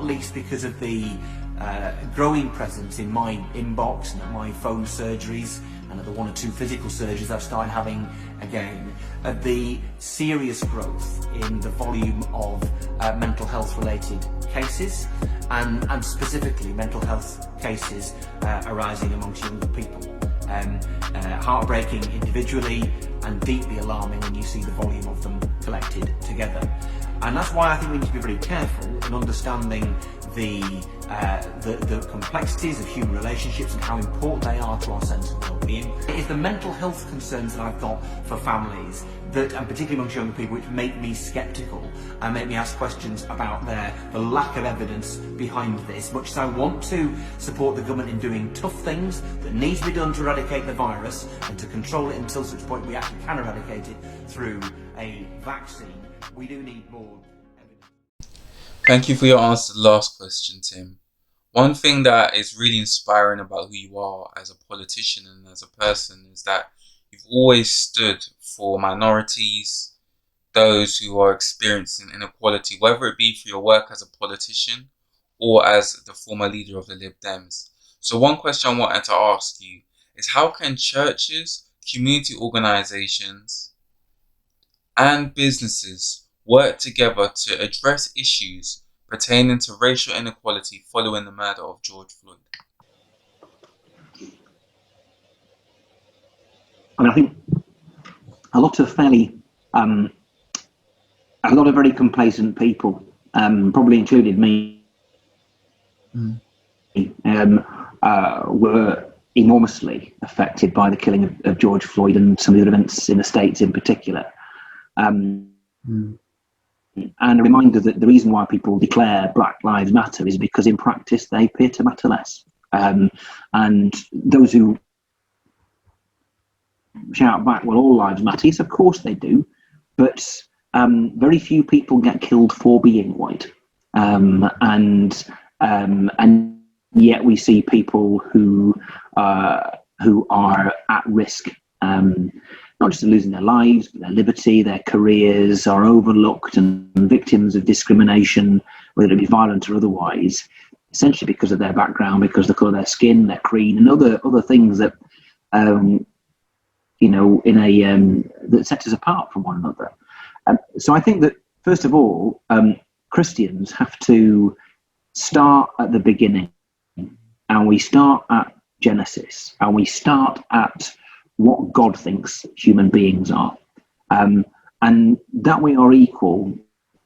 not least because of the growing presence in my inbox and at my phone surgeries and at the 1 or 2 physical surgeries I've started having again, the serious growth in the volume of mental health related cases and specifically mental health cases arising amongst younger people. Heartbreaking individually and deeply alarming when you see the volume of them collected together. And that's why I think we need to be very careful in understanding the complexities of human relationships and how important they are to our sense of well-being. It's the mental health concerns that I've got for families that, and particularly amongst younger people, which make me sceptical and make me ask questions about the lack of evidence behind this. Much as I want to support the government in doing tough things that need to be done to eradicate the virus and to control it until such point we actually can eradicate it through a vaccine, we do need more evidence. Thank you for your answer to the last question, Tim. One thing that is really inspiring about who you are as a politician and as a person is that you've always stood for minorities, those who are experiencing inequality, whether it be for your work as a politician or as the former leader of the Lib Dems. So one question I wanted to ask you is, how can churches, community organisations and businesses work together to address issues pertaining to racial inequality following the murder of George Floyd? I mean, I think a lot of very complacent people, probably included me, were enormously affected by the killing of George Floyd and some of the events in the States in particular. And a reminder that the reason why people declare Black Lives Matter is because in practice they appear to matter less. And those who shout back, well, all lives matter, yes, of course they do, but very few people get killed for being white. And yet we see people who are at risk, not just of losing their lives, but their liberty, their careers are overlooked and victims of discrimination, whether it be violent or otherwise, essentially because of their background, because of the colour of their skin, their creed, and other things that, that set us apart from one another. So I think that, first of all, Christians have to start at the beginning, and we start at Genesis, and we start at what God thinks human beings are. And that we are equal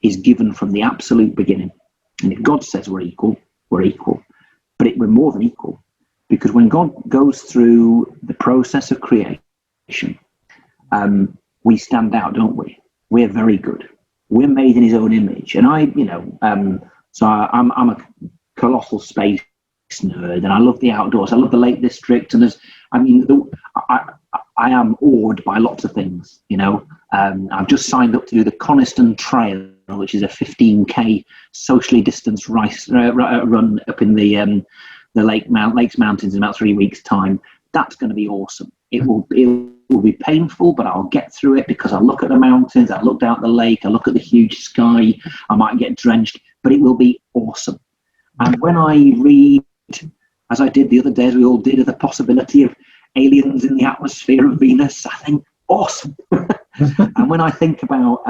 is given from the absolute beginning. And if God says we're equal, we're equal. But we're more than equal, because when God goes through the process of creation, we stand out, don't we? We're very good. We're made in his own image. And I'm a colossal space nerd, and I love the outdoors. I love the Lake District, and I am awed by lots of things. I've just signed up to do the Coniston Trail, which is a 15k socially distanced run up in the Lakes Mountains in about 3 weeks' time. That's going to be awesome. It will be painful, but I'll get through it because I look at the mountains, I look down at the lake, I look at the huge sky. I might get drenched, but it will be awesome. And when I read, as I did the other day, as we all did, of the possibility of aliens in the atmosphere of Venus, I think, awesome. And when I think about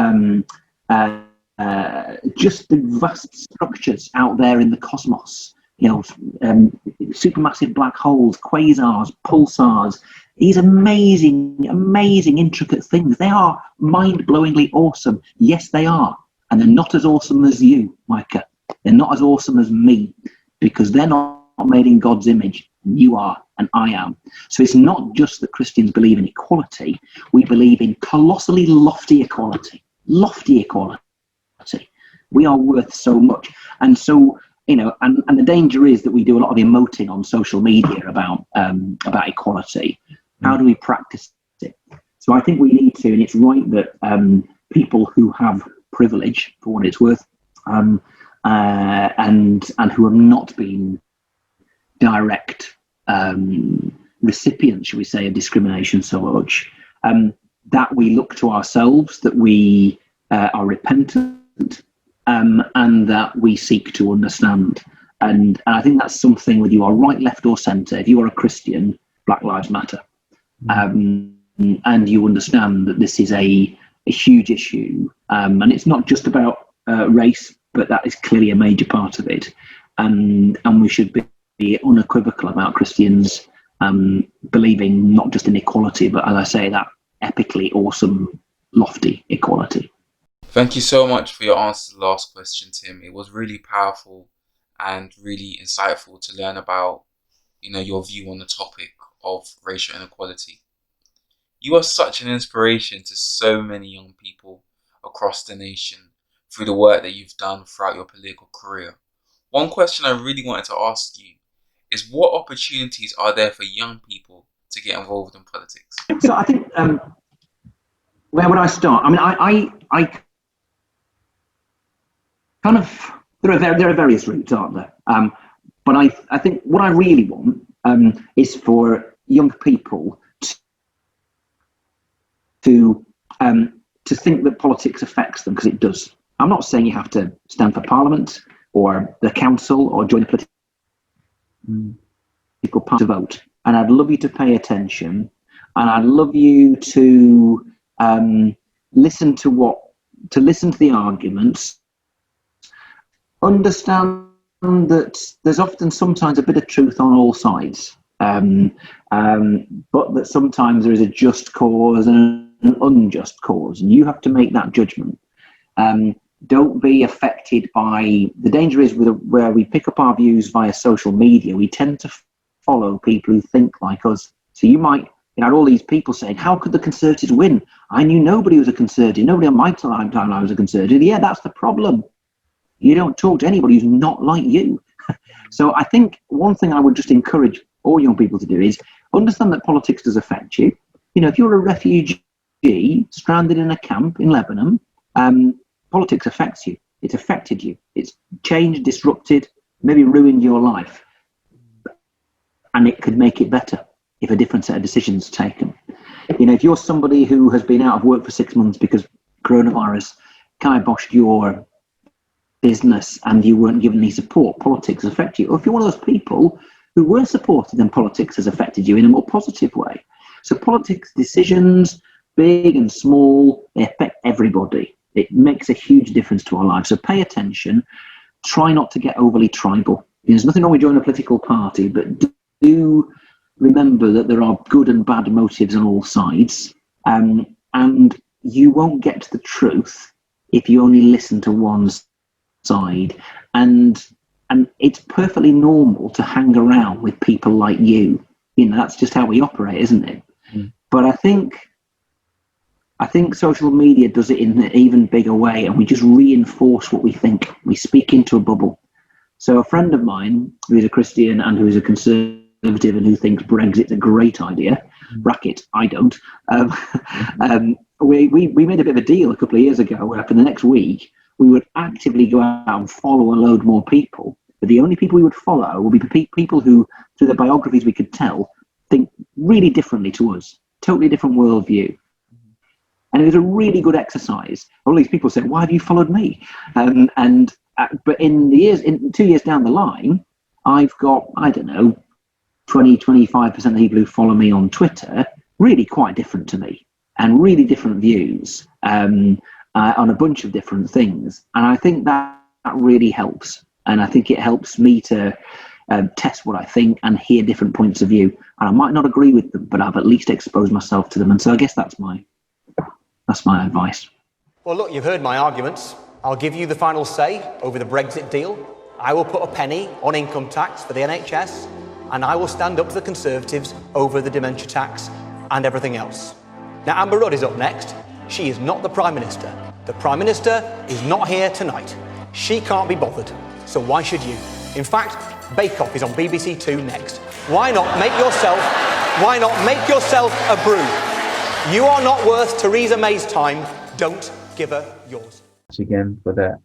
just the vast structures out there in the cosmos, supermassive black holes, quasars, pulsars, these amazing, intricate things, they are mind-blowingly awesome. Yes, they are. And they're not as awesome as you, Micah. They're not as awesome as me, because they're not made in God's image. You are, and I am. So it's not just that Christians believe in equality. We believe in colossally lofty equality. Lofty equality. We are worth so much. And so, and the danger is that we do a lot of emoting on social media about equality. How do we practice it? So I think we need to, and it's right that people who have privilege, for what it's worth, and who have not been direct recipients, shall we say, of discrimination so much, that we look to ourselves, that we are repentant, and that we seek to understand. And I think that's something, whether you are right, left, or centre. If you are a Christian, Black Lives Matter, and you understand that this is a huge issue, and it's not just about race, but that is clearly a major part of it. And we should be unequivocal about Christians believing not just in equality, but, as I say, that epically awesome, lofty equality. Thank you so much for your answer to the last question, Tim. It was really powerful and really insightful to learn about, your view on the topic of racial inequality. You are such an inspiration to so many young people across the nation through the work that you've done throughout your political career. One question I really wanted to ask you is, what opportunities are there for young people to get involved in politics? So I think, where would I start? I mean, I kind of, there are various routes, aren't there? But I think what I really want is for young people to think that politics affects them, because it does. I'm not saying you have to stand for Parliament or the council or join a political party to vote. And I'd love you to pay attention, and I'd love you to listen to the arguments, understand that there's often sometimes a bit of truth on all sides, but that sometimes there is a just cause and an unjust cause, and you have to make that judgment. Don't be affected by, the danger is where we pick up our views via social media, we tend to follow people who think like us. So you might, all these people saying, how could the Conservatives win? I knew nobody was a Conservative. Nobody on my timeline was a Conservative. Yeah, that's the problem. You don't talk to anybody who's not like you. So I think one thing I would just encourage all young people to do is understand that politics does affect you. If you're a refugee stranded in a camp in Lebanon, politics affects you. It's affected you. It's changed, disrupted, maybe ruined your life. And it could make it better if a different set of decisions are taken. If you're somebody who has been out of work for 6 months because coronavirus kiboshed your business and you weren't given any support, politics affect you. Or if you're one of those people who were supported, then politics has affected you in a more positive way. So politics decisions, big and small, they affect everybody. It makes a huge difference to our lives. So pay attention. Try not to get overly tribal. There's nothing wrong with joining a political party, but do remember that there are good and bad motives on all sides. And you won't get to the truth if you only listen to one side. And it's perfectly normal to hang around with people like you. That's just how we operate, isn't it? But I think social media does it in an even bigger way, and we just reinforce what we think. We speak into a bubble. So a friend of mine who is a Christian and who is a Conservative and who thinks Brexit's a great idea, bracket, I don't, we made a bit of a deal a couple of years ago where for the next week we would actively go out and follow a load more people. But the only people we would follow would be people who, through their biographies we could tell, think really differently to us, totally different worldview. And it was a really good exercise. All these people said, why have you followed me? But in 2 years down the line, I've got, 20-25% of the people who follow me on Twitter really quite different to me and really different views on a bunch of different things. And I think that really helps. And I think it helps me to test what I think and hear different points of view. And I might not agree with them, but I've at least exposed myself to them. And so I guess that's my advice. Well, look, you've heard my arguments. I'll give you the final say over the Brexit deal. I will put a penny on income tax for the NHS, and I will stand up to the Conservatives over the dementia tax and everything else. Now, Amber Rudd is up next. She is not the Prime Minister. The Prime Minister is not here tonight. She can't be bothered, so why should you? In fact, Bake Off is on BBC Two next. Why not make yourself a brew? You are not worth Theresa May's time. Don't give her yours. Again for that.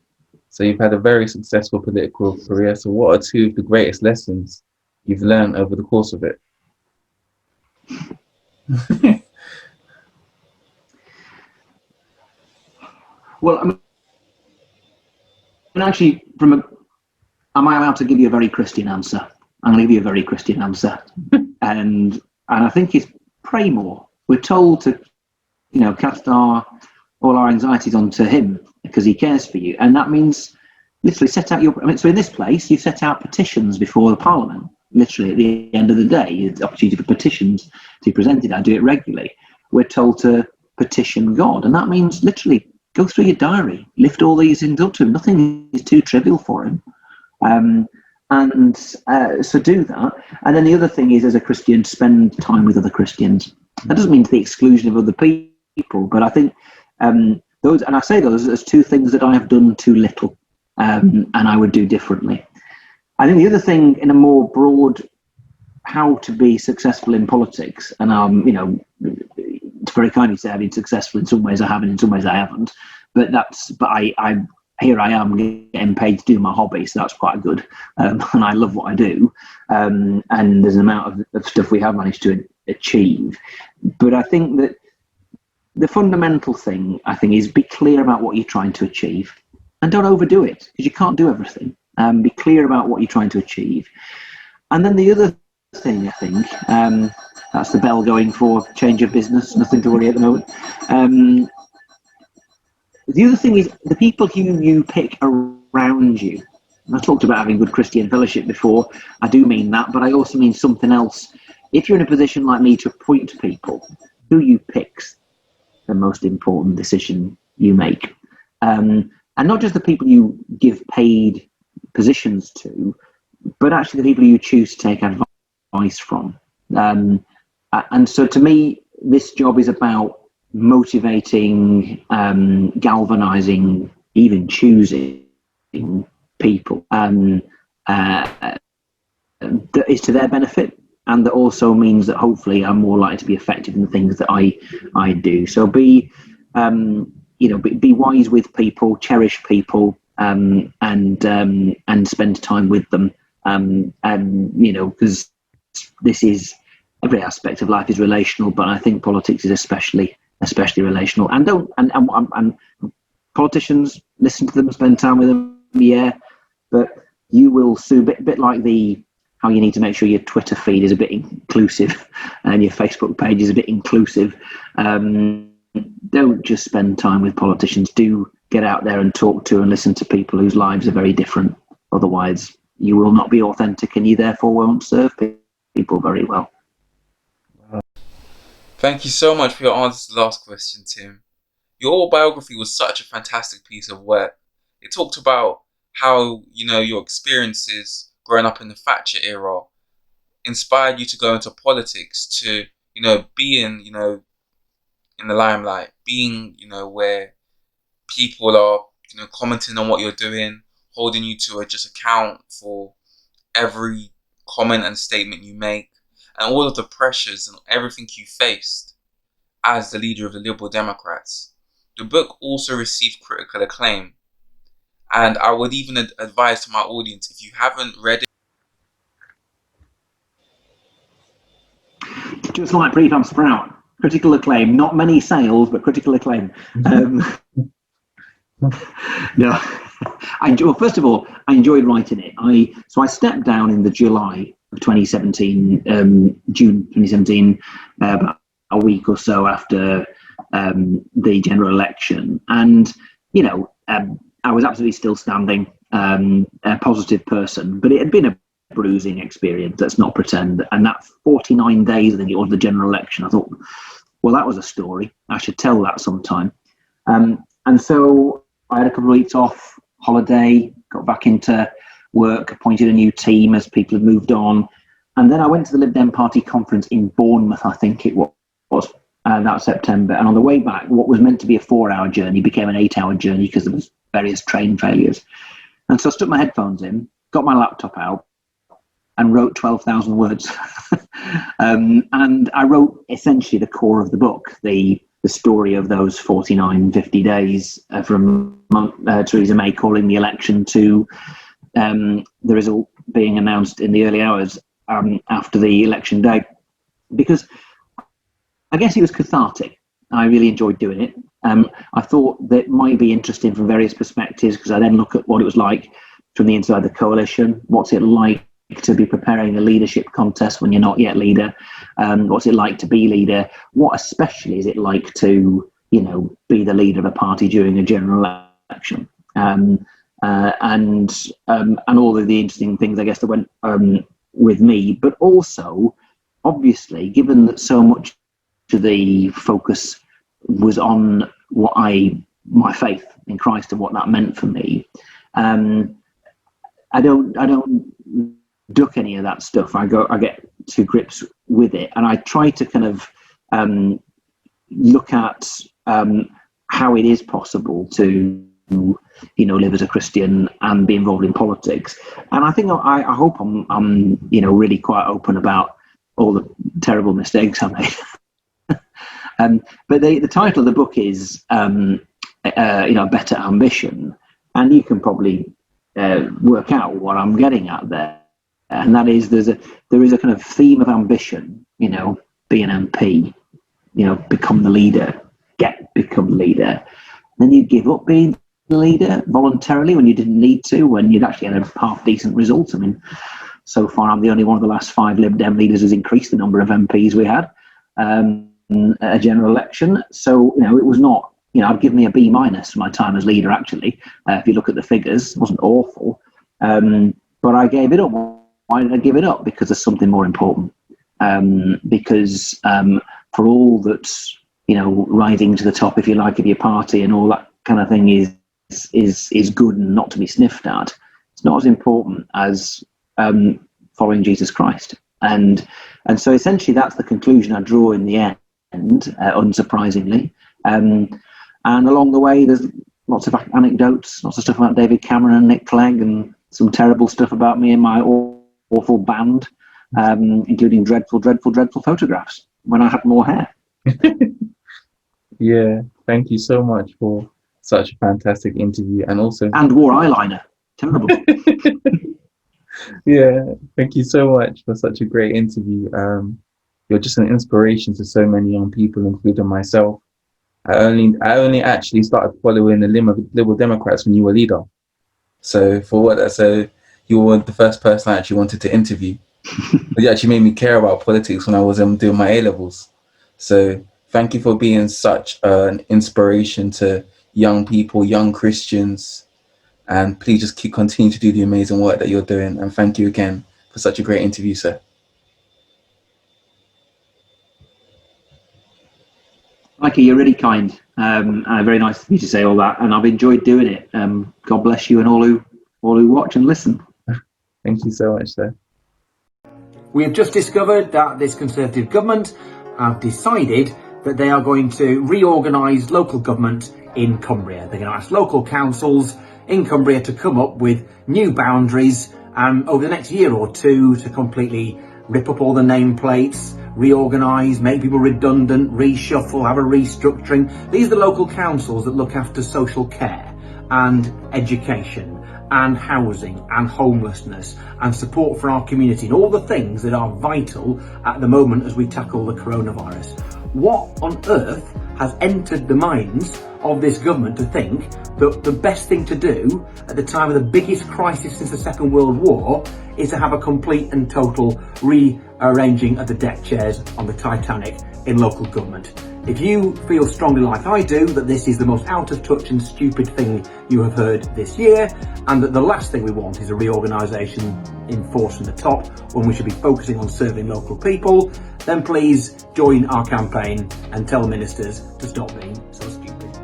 So you've had a very successful political career. So what are two of the greatest lessons you've learned over the course of it? Well, I mean, actually, am I allowed to give you a very Christian answer? I'm going to give you a very Christian answer, and I think it's pray more. We're told to, cast all our anxieties onto Him because He cares for you, and that means literally set out so in this place, you set out petitions before the Parliament. Literally at the end of the day, the opportunity for petitions to be presented. I do it regularly. We're told to petition God, and that means literally go through your diary, lift all these things up to Him. Nothing is too trivial for Him. So do that. And then the other thing is, as a Christian, spend time with other Christians. That doesn't mean to the exclusion of other people, but I think those, and I say those as two things that I have done too little, and I would do differently. I think the other thing, in a more broad, how to be successful in politics, and it's very kind of say I've been successful in some ways I have, and in some ways I haven't. But I here I am getting paid to do my hobby, so that's quite good. And I love what I do. And there's an amount of stuff we have managed to achieve. But I think that the fundamental thing, is be clear about what you're trying to achieve, and don't overdo it, because you can't do everything. Be clear about what you're trying to achieve. And then the other thing, I think, that's the bell going for change of business, nothing to worry at the moment. The other thing is the people who you pick around you. I talked about having good Christian fellowship before. I do mean that, but I also mean something else. If you're in a position like me to appoint people, who you pick's the most important decision you make. And not just the people you give paid positions to, but actually the people you choose to take advice from. And so to me, this job is about motivating, galvanizing, even choosing people that is to their benefit, and that also means that hopefully I'm more likely to be effective in the things that I do. So be wise with people, cherish people, and spend time with them, because this is, every aspect of life is relational, but I think politics is especially relational. And politicians, listen to them, spend time with them, yeah, but you will soon, bit like how you need to make sure your Twitter feed is a bit inclusive and your Facebook page is a bit inclusive. Don't just spend time with politicians. Do get out there and talk to and listen to people whose lives are very different. Otherwise, you will not be authentic, and you therefore won't serve people very well. Thank you so much for your answer to the last question, Tim. Your autobiography was such a fantastic piece of work. It talked about how, your experiences growing up in the Thatcher era inspired you to go into politics, to, be in the limelight, being, where people are, commenting on what you're doing, holding you to just account for every comment and statement you make, and all of the pressures and everything you faced as the leader of the Liberal Democrats. The book also received critical acclaim, and I would even advise to my audience, if you haven't read it. Just like Prefab Sprout, critical acclaim, not many sales, but critical acclaim. No, well, first of all, I enjoyed writing it. I stepped down in the July of 2017, June 2017, about a week or so after the general election, and I was absolutely still standing, a positive person, but it had been a bruising experience. Let's not pretend. And that 49 days, I think it was, the general election, I thought, well, that was a story. I should tell that sometime. And so I had a couple of weeks off, holiday, got back into work, appointed a new team as people had moved on. And then I went to the Lib Dem Party conference in Bournemouth, I think it was, that September. And on the way back, what was meant to be a 4-hour journey became an 8-hour journey because there was various train failures. And so I stuck my headphones in, got my laptop out, and wrote 12,000 words. And I wrote essentially the core of the book, the story of those 50 days from Theresa May calling the election to the result being announced in the early hours after the election day. Because I guess it was cathartic. I really enjoyed doing it. I thought that might be interesting from various perspectives, because I then look at what it was like from the inside the coalition. What's it like to be preparing a leadership contest when you're not yet leader? What's it like to be leader? What especially is it like to, be the leader of a party during a general election? And all of the interesting things, I guess, that went with me. But also, obviously, given that so much of the focus was on my faith in Christ and what that meant for me, I don't duck any of that stuff. I get to grips with it, and I try to kind of look at how it is possible to live as a Christian and be involved in politics. And I think I hope I'm really quite open about all the terrible mistakes I made. But the title of the book is Better Ambition, and you can probably work out what I'm getting at there. And that is there is a kind of theme of ambition, be an MP, become the leader, become the leader. Then you give up being the leader voluntarily when you didn't need to, when you'd actually had a half decent result. I mean, so far I'm the only one of the last 5 Lib Dem leaders who's increased the number of MPs we had at a general election. So, it was not, I'd give me a B- for my time as leader, actually. If you look at the figures, it wasn't awful. But I gave it up. Why did I give it up? Because there's something more important. Because for all that, rising to the top, if you like, of your party and all that kind of thing is good and not to be sniffed at, it's not as important as following Jesus Christ. And so essentially that's the conclusion I draw in the end, unsurprisingly. And along the way, there's lots of anecdotes, lots of stuff about David Cameron and Nick Clegg, and some terrible stuff about me and my awful band, including dreadful photographs when I had more hair. Yeah, thank you so much for such a fantastic interview, and wore eyeliner. Terrible. Yeah, thank you so much for such a great interview. You're just an inspiration to so many young people, including myself. I only actually started following the Liberal Democrats when you were leader. So you were the first person I actually wanted to interview. But you actually made me care about politics when I was doing my A-levels. So thank you for being such an inspiration to young people, young Christians. And please just continue to do the amazing work that you're doing. And thank you again for such a great interview, sir. Micah, you're really kind. Very nice of you to say all that, and I've enjoyed doing it. God bless you and all who watch and listen. Thank you so much, sir. We have just discovered that this Conservative government have decided that they are going to reorganise local government in Cumbria. They're going to ask local councils in Cumbria to come up with new boundaries over the next year or two to completely rip up all the nameplates, reorganise, make people redundant, reshuffle, have a restructuring. These are the local councils that look after social care and education and housing and homelessness and support for our community and all the things that are vital at the moment as we tackle the coronavirus. What on earth has entered the minds of this government to think that the best thing to do at the time of the biggest crisis since the Second World War is to have a complete and total rearranging of the deck chairs on the Titanic in local government? If you feel strongly like I do that this is the most out of touch and stupid thing you have heard this year, and that the last thing we want is a reorganisation in force from the top when we should be focusing on serving local people, then please join our campaign and tell ministers to stop being so stupid.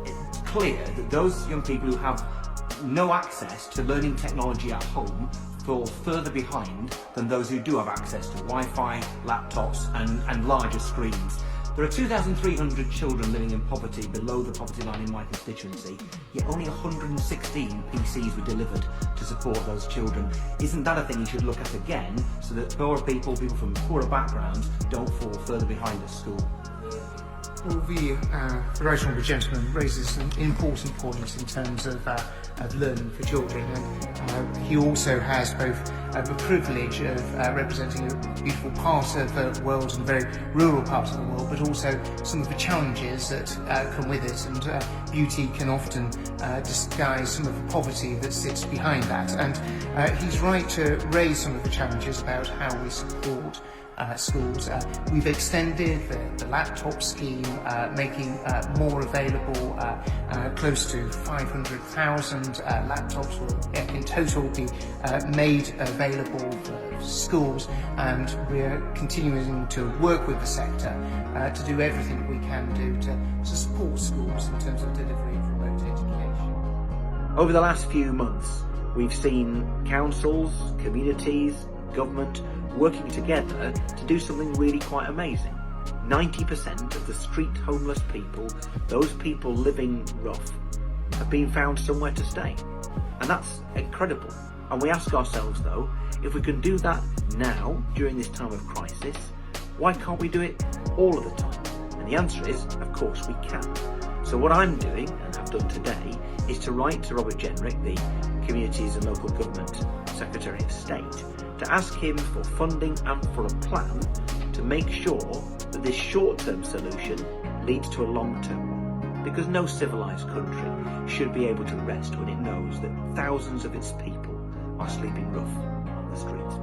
It's clear that those young people who have no access to learning technology at home fall further behind than those who do have access to Wi-Fi, laptops and larger screens. There are 2,300 children living in poverty below the poverty line in my constituency, yet only 116 PCs were delivered to support those children. Isn't that a thing you should look at again, so that poorer people from poorer backgrounds, don't fall further behind at school? Well, the right honourable gentleman raises some important points in terms of learning for children, and he also has both the privilege of representing a beautiful part of the world and a very rural part of the world, but also some of the challenges that come with it, and beauty can often disguise some of the poverty that sits behind that. And he's right to raise some of the challenges about how we support schools. We've extended the laptop scheme, making more available. Close to 500,000 laptops will in total be made available for schools, and we're continuing to work with the sector to do everything we can do to support schools in terms of delivery of remote education. Over the last few months, we've seen councils, communities, government working together to do something really quite amazing. 90% of the street homeless people, those people living rough, have been found somewhere to stay. And that's incredible. And we ask ourselves though, if we can do that now, during this time of crisis, why can't we do it all of the time? And the answer is, of course we can. So what I'm doing, and have done today, is to write to Robert Jenrick, the Communities and Local Government Secretary of State, to ask him for funding and for a plan to make sure that this short-term solution leads to a long-term one. Because no civilised country should be able to rest when it knows that thousands of its people are sleeping rough on the streets.